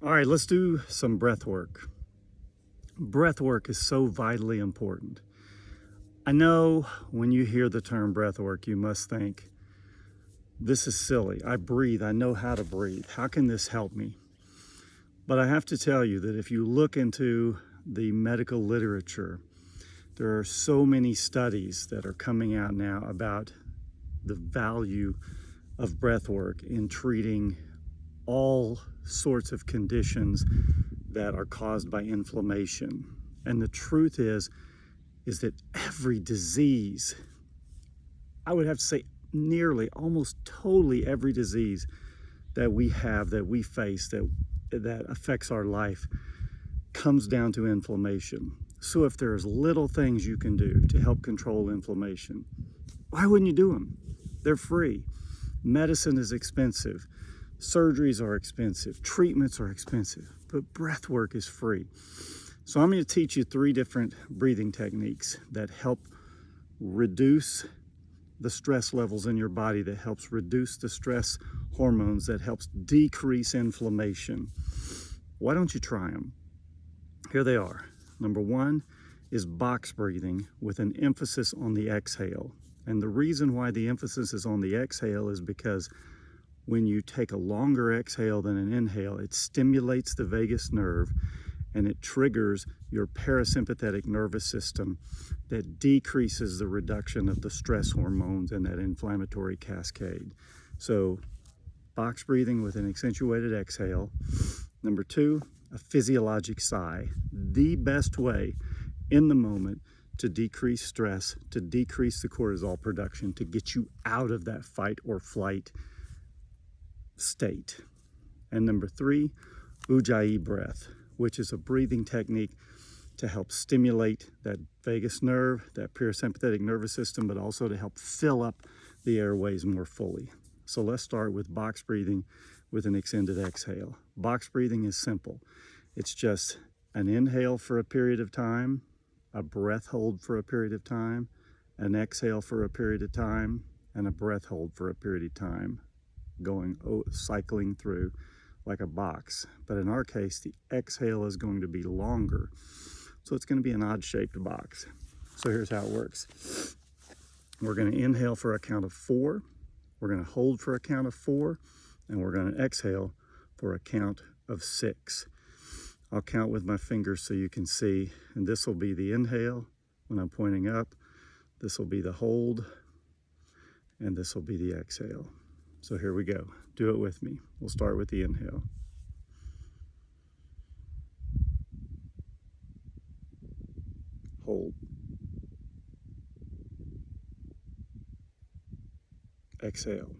All right, let's do some breath work. Breath work is so vitally important. I know when you hear the term breath work, you must think, this is silly. I breathe. I know how to breathe. How can this help me? But I have to tell you that if you look into the medical literature, there are so many studies that are coming out now about the value of breath work in treating all sorts of conditions that are caused by inflammation. And the truth is that every disease, I would have to say nearly, almost totally every disease that we have, that we face, that affects our life, comes down to inflammation. So if there's little things you can do to help control inflammation, why wouldn't you do them? They're free. Medicine is expensive. Surgeries are expensive. Treatments are expensive. But breath work is free. So I'm going to teach you 3 different breathing techniques that help reduce the stress levels in your body, that helps reduce the stress hormones, that helps decrease inflammation. Why don't you try them? Here they are. Number 1 is box breathing with an emphasis on the exhale. And the reason why the emphasis is on the exhale is because when you take a longer exhale than an inhale, it stimulates the vagus nerve and it triggers your parasympathetic nervous system that decreases the reduction of the stress hormones and that inflammatory cascade. So box breathing with an accentuated exhale. Number 2, a physiologic sigh. The best way in the moment to decrease stress, to decrease the cortisol production, to get you out of that fight or flight state. And number 3, Ujjayi Breath, which is a breathing technique to help stimulate that vagus nerve, that parasympathetic nervous system, but also to help fill up the airways more fully. So let's start with box breathing with an extended exhale. Box breathing is simple. It's just an inhale for a period of time, a breath hold for a period of time, an exhale for a period of time, and a breath hold for a period of time, cycling through like a box. But in our case, the exhale is going to be longer. So it's going to be an odd-shaped box. So here's how it works. We're going to inhale for a count of 4. We're going to hold for a count of 4. And we're going to exhale for a count of 6. I'll count with my fingers so you can see. And this will be the inhale when I'm pointing up. This will be the hold. And this will be the exhale. So here we go. Do it with me. We'll start with the inhale. Hold. Exhale.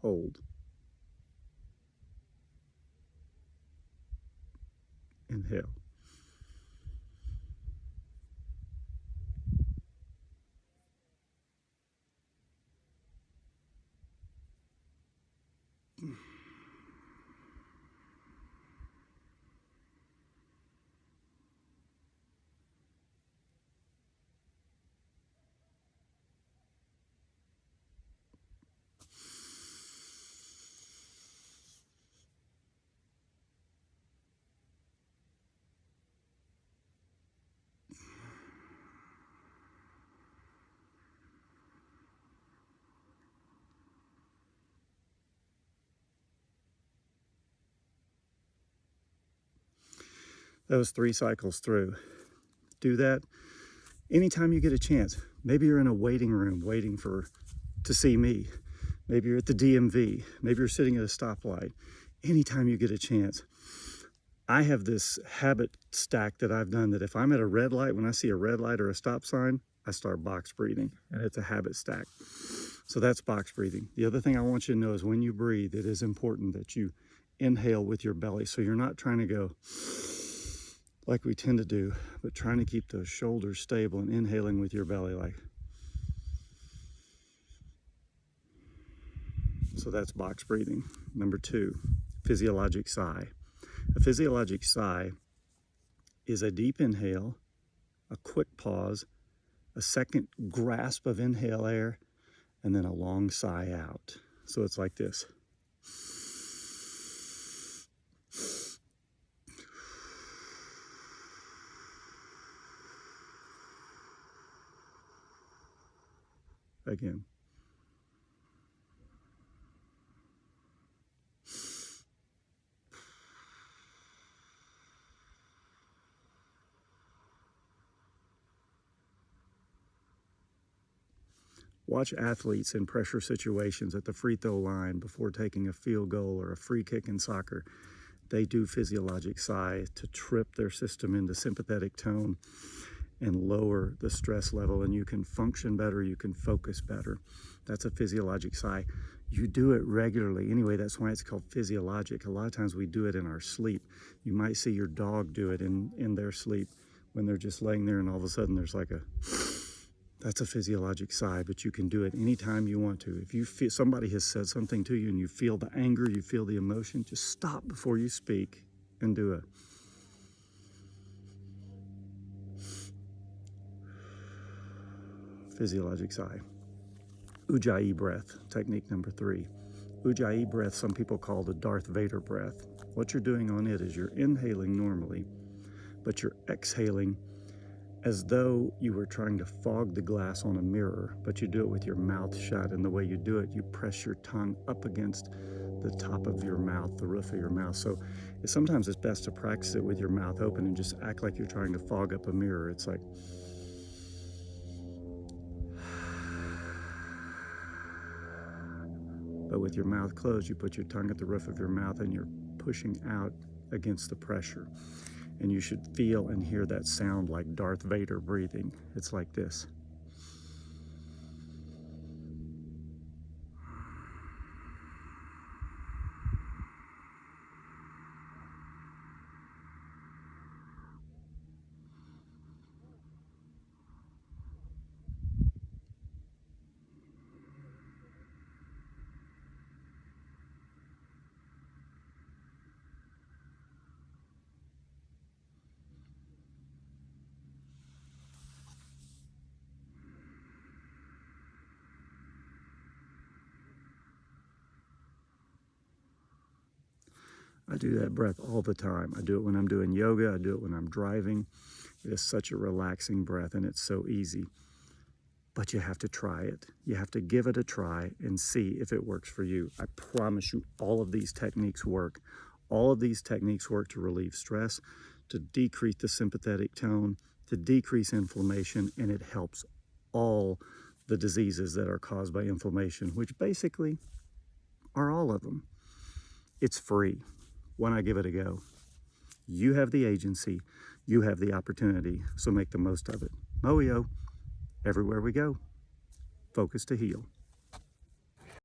Hold. Inhale. That was 3 cycles through. Do that anytime you get a chance. Maybe you're in a waiting room waiting to see me. Maybe you're at the DMV. Maybe you're sitting at a stoplight. Anytime you get a chance. I have this habit stack that I've done that if I'm at a red light, when I see a red light or a stop sign, I start box breathing, and it's a habit stack. So that's box breathing. The other thing I want you to know is when you breathe, it is important that you inhale with your belly. So you're not trying to go like we tend to do, but trying to keep those shoulders stable and inhaling with your belly like. So that's box breathing. Number 2, physiologic sigh. A physiologic sigh is a deep inhale, a quick pause, a second grasp of inhale air, and then a long sigh out. So it's like this. Again. Watch athletes in pressure situations at the free throw line before taking a field goal or a free kick in soccer. They do physiologic sigh to trip their system into sympathetic tone and lower the stress level, and you can function better, you can focus better. That's a physiologic sigh. You do it regularly. Anyway, that's why it's called physiologic. A lot of times we do it in our sleep. You might see your dog do it in their sleep when they're just laying there and all of a sudden there's like a, that's a physiologic sigh, but you can do it anytime you want to. If you feel somebody has said something to you and you feel the anger, you feel the emotion, just stop before you speak and do it. Physiologic sigh. Ujjayi breath, technique number 3. Ujjayi breath, some people call the Darth Vader breath. What you're doing on it is you're inhaling normally, but you're exhaling as though you were trying to fog the glass on a mirror, but you do it with your mouth shut. And the way you do it, you press your tongue up against the top of your mouth, the roof of your mouth. So sometimes it's best to practice it with your mouth open and just act like you're trying to fog up a mirror. It's like, but with your mouth closed, you put your tongue at the roof of your mouth and you're pushing out against the pressure. And you should feel and hear that sound like Darth Vader breathing. It's like this. I do that breath all the time. I do it when I'm doing yoga. I do it when I'm driving. It is such a relaxing breath and it's so easy. But you have to try it. You have to give it a try and see if it works for you. I promise you all of these techniques work. All of these techniques work to relieve stress, to decrease the sympathetic tone, to decrease inflammation, and it helps all the diseases that are caused by inflammation, which basically are all of them. It's free. Why not give it a go? You have the agency. You have the opportunity. So make the most of it. Moyo, everywhere we go, focus to heal.